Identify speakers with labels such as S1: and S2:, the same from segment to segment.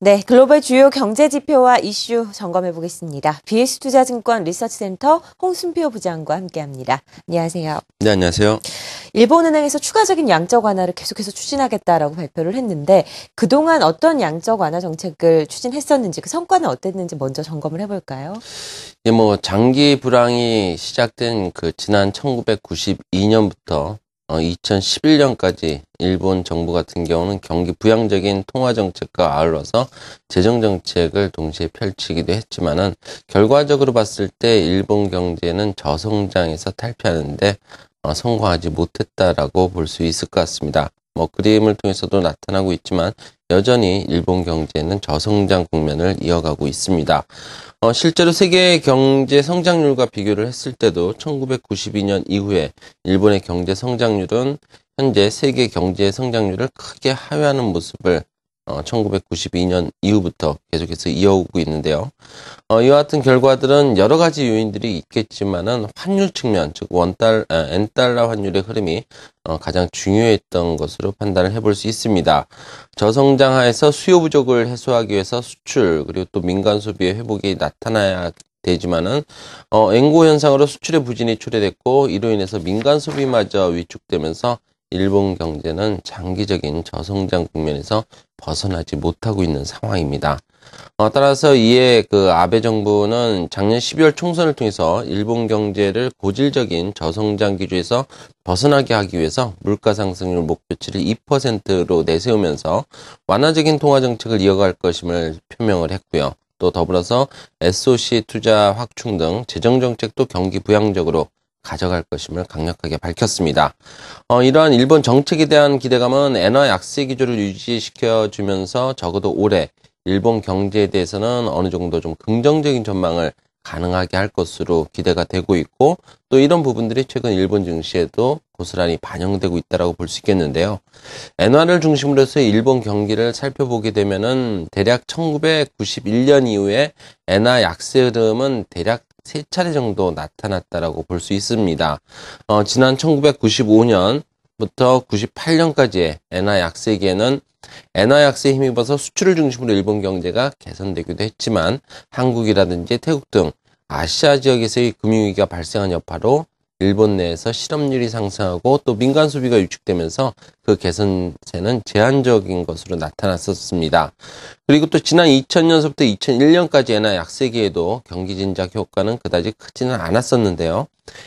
S1: 네, 글로벌 주요 경제 지표와 이슈 점검해 보겠습니다. BS투자증권 리서치센터 홍순표 부장과 함께합니다. 안녕하세요.
S2: 네, 안녕하세요.
S1: 일본은행에서 추가적인 양적 완화를 계속해서 추진하겠다라고 발표를 했는데 그동안 어떤 양적 완화 정책을 추진했었는지 그 성과는 어땠는지 먼저 점검을 해볼까요?
S2: 예, 장기 불황이 시작된 지난 1992년부터 2011년까지 일본 정부 같은 경우는 경기 부양적인 통화 정책과 아울러서 재정 정책을 동시에 펼치기도 했지만은 결과적으로 봤을 때 일본 경제는 저성장에서 탈피하는데 성공하지 못했다라고 볼 수 있을 것 같습니다. 그림을 통해서도 나타나고 있지만 여전히 일본 경제는 저성장 국면을 이어가고 있습니다. 실제로 세계 경제 성장률과 비교를 했을 때도 1992년 이후에 일본의 경제 성장률은 현재 세계 경제 성장률을 크게 하회하는 모습을 1992년 이후부터 계속해서 이어오고 있는데요. 이와 같은 결과들은 여러 가지 요인들이 있겠지만은 환율 측면, 즉 엔달러 환율의 흐름이 가장 중요했던 것으로 판단을 해볼 수 있습니다. 저성장 하에서 수요 부족을 해소하기 위해서 수출 그리고 또 민간 소비의 회복이 나타나야 되지만은 엔고 현상으로 수출의 부진이 초래됐고 이로 인해서 민간 소비마저 위축되면서 일본 경제는 장기적인 저성장 국면에서 벗어나지 못하고 있는 상황입니다. 따라서 이에 아베 정부는 작년 12월 총선을 통해서 일본 경제를 고질적인 저성장 기조에서 벗어나게 하기 위해서 물가 상승률 목표치를 2%로 내세우면서 완화적인 통화 정책을 이어갈 것임을 표명을 했고요. 또 더불어서 SOC 투자 확충 등 재정 정책도 경기 부양적으로 가져갈 것임을 강력하게 밝혔습니다. 이러한 일본 정책에 대한 기대감은 엔화 약세 기조를 유지시켜주면서 적어도 올해 일본 경제에 대해서는 어느 정도 좀 긍정적인 전망을 가능하게 할 것으로 기대가 되고 있고 또 이런 부분들이 최근 일본 증시에도 고스란히 반영되고 있다고 볼 수 있겠는데요. 엔화를 중심으로 해서 일본 경기를 살펴보게 되면은 대략 1991년 이후에 엔화 약세 흐름은 대략 3차례 정도 나타났다라고 볼 수 있습니다. 지난 1995년부터 98년까지의 엔화 약세기에는 엔화 약세에 힘입어서 수출을 중심으로 일본 경제가 개선되기도 했지만 한국이라든지 태국 등 아시아 지역에서의 금융위기가 발생한 여파로 일본 내에서 실업률이 상승하고 또 민간 소비가 위축되면서 그 개선세는 제한적인 것으로 나타났었습니다. 그리고 또 지난 2000년서부터 2001년까지 엔화 약세기에도 경기 진작 효과는 그다지 크지는 않았었는데요.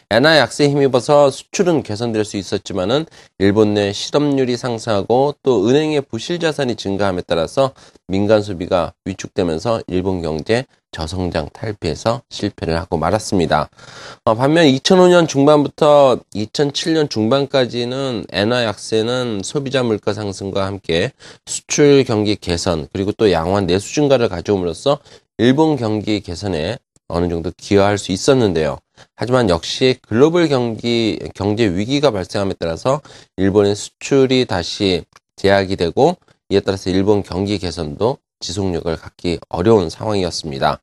S2: 엔화 약세에 힘입어서 수출은 개선될 수 있었지만은 일본 내 실업률이 상승하고 또 은행의 부실 자산이 증가함에 따라서 민간 소비가 위축되면서 일본 경제 저성장 탈피해서 실패를 하고 말았습니다. 반면 2005년 중반부터 2007년 중반까지는 엔화 약세는 소비자 물가 상승과 함께 수출 경기 개선 그리고 또 양환 내수 증가를 가져옴으로써 일본 경기 개선에 어느 정도 기여할 수 있었는데요. 하지만 역시 글로벌 경제 위기가 발생함에 따라서 일본의 수출이 다시 제약이 되고 이에 따라서 일본 경기 개선도 지속력을 갖기 어려운 상황이었습니다.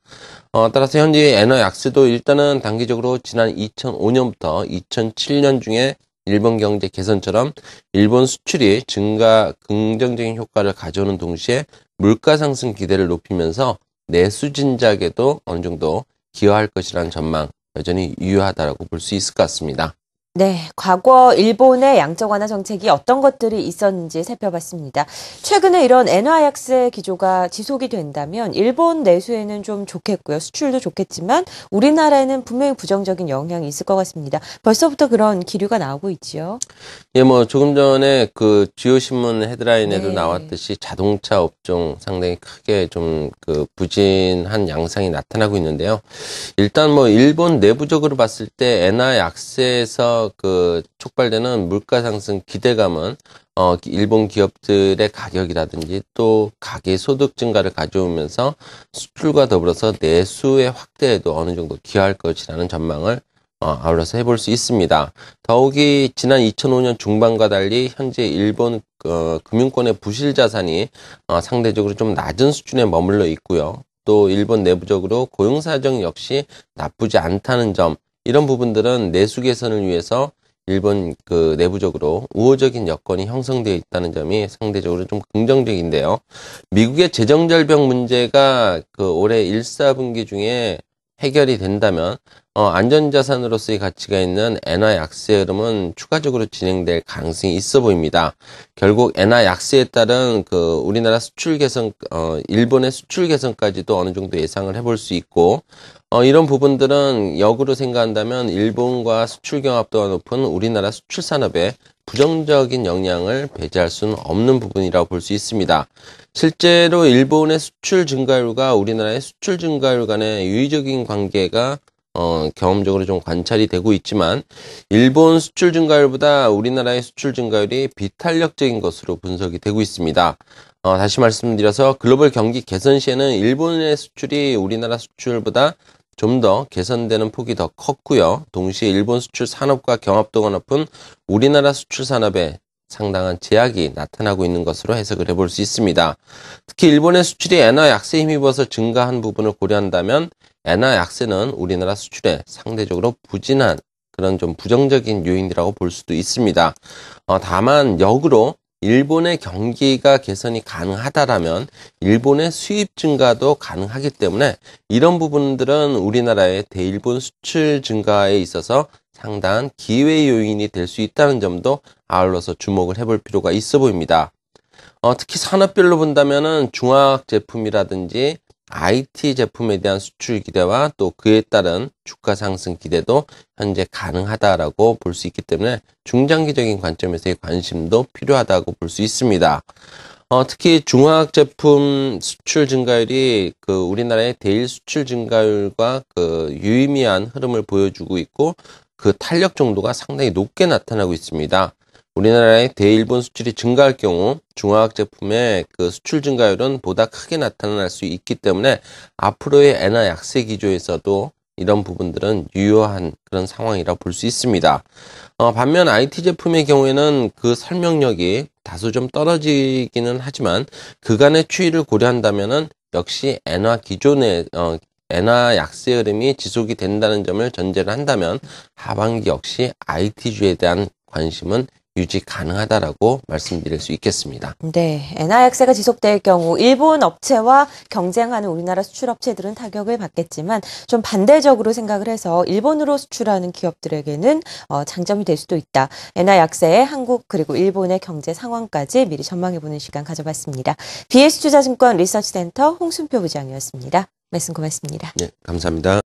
S2: 따라서 현재 엔화 약세도 일단은 단기적으로 지난 2005년부터 2007년 중에 일본 경제 개선처럼 일본 수출이 증가 긍정적인 효과를 가져오는 동시에 물가 상승 기대를 높이면서 내수 진작에도 어느 정도 기여할 것이라는 전망 여전히 유효하다고 볼 수 있을 것 같습니다.
S1: 네, 과거 일본의 양적 완화 정책이 어떤 것들이 있었는지 살펴봤습니다. 최근에 이런 엔화 약세 기조가 지속이 된다면 일본 내수에는 좀 좋겠고요. 수출도 좋겠지만 우리나라에는 분명히 부정적인 영향이 있을 것 같습니다. 벌써부터 그런 기류가 나오고 있지요.
S2: 예, 조금 전에 주요 신문 헤드라인에도 나왔듯이 자동차 업종 상당히 크게 좀 부진한 양상이 나타나고 있는데요. 일단 일본 내부적으로 봤을 때 엔화 약세에서 촉발되는 물가 상승 기대감은 일본 기업들의 가격이라든지 또 가계 소득 증가를 가져오면서 수출과 더불어서 내수의 확대에도 어느 정도 기여할 것이라는 전망을 아울러서 해볼 수 있습니다. 더욱이 지난 2005년 중반과 달리 현재 일본 금융권의 부실 자산이 상대적으로 좀 낮은 수준에 머물러 있고요. 또 일본 내부적으로 고용 사정 역시 나쁘지 않다는 점, 이런 부분들은 내수 개선을 위해서 일본 그 내부적으로 우호적인 여건이 형성되어 있다는 점이 상대적으로 좀 긍정적인데요. 미국의 재정절벽 문제가 그 올해 1, 4분기 중에 해결이 된다면 안전자산으로서의 가치가 있는 엔화 약세 흐름은 추가적으로 진행될 가능성이 있어 보입니다. 결국 엔화 약세에 따른 그 우리나라 수출 개선, 일본의 수출 개선까지도 어느 정도 예상을 해볼 수 있고, 이런 부분들은 역으로 생각한다면 일본과 수출 경합도가 높은 우리나라 수출 산업에 부정적인 영향을 배제할 수는 없는 부분이라고 볼 수 있습니다. 실제로 일본의 수출 증가율과 우리나라의 수출 증가율 간의 유의적인 관계가 경험적으로 좀 관찰이 되고 있지만 일본 수출 증가율보다 우리나라의 수출 증가율이 비탄력적인 것으로 분석이 되고 있습니다. 다시 말씀드려서 글로벌 경기 개선 시에는 일본의 수출이 우리나라 수출보다 좀 더 개선되는 폭이 더 컸고요. 동시에 일본 수출 산업과 경합도가 높은 우리나라 수출 산업에 상당한 제약이 나타나고 있는 것으로 해석을 해볼 수 있습니다. 특히 일본의 수출이 엔화 약세에 힘입어서 증가한 부분을 고려한다면 엔화 약세는 우리나라 수출에 상대적으로 부진한 그런 좀 부정적인 요인이라고 볼 수도 있습니다. 다만 역으로 일본의 경기가 개선이 가능하다라면 일본의 수입 증가도 가능하기 때문에 이런 부분들은 우리나라의 대일본 수출 증가에 있어서 상당한 기회 요인이 될 수 있다는 점도 아울러서 주목을 해볼 필요가 있어 보입니다. 특히 산업별로 본다면은 중화학 제품이라든지 IT 제품에 대한 수출 기대와 또 그에 따른 주가 상승 기대도 현재 가능하다라고 볼 수 있기 때문에 중장기적인 관점에서의 관심도 필요하다고 볼 수 있습니다. 특히 중화학 제품 수출 증가율이 그 우리나라의 대일 수출 증가율과 그 유의미한 흐름을 보여주고 있고 그 탄력 정도가 상당히 높게 나타나고 있습니다. 우리나라의 대일본 수출이 증가할 경우 중화학 제품의 그 수출 증가율은 보다 크게 나타날 수 있기 때문에 앞으로의 엔화 약세 기조에서도 이런 부분들은 유효한 그런 상황이라고 볼 수 있습니다. 반면 IT 제품의 경우에는 그 설명력이 다소 좀 떨어지기는 하지만 그간의 추이를 고려한다면은 역시 엔화 기존의 엔화 약세 흐름이 지속이 된다는 점을 전제를 한다면 하반기 역시 IT주에 대한 관심은 유지 가능하다라고 말씀드릴 수 있겠습니다.
S1: 네, 엔화 약세가 지속될 경우 일본 업체와 경쟁하는 우리나라 수출업체들은 타격을 받겠지만 좀 반대적으로 생각을 해서 일본으로 수출하는 기업들에게는 장점이 될 수도 있다. 엔화 약세에 한국 그리고 일본의 경제 상황까지 미리 전망해보는 시간 가져봤습니다. BS투자증권 리서치센터 홍순표 부장이었습니다. 말씀 고맙습니다.
S2: 네, 감사합니다.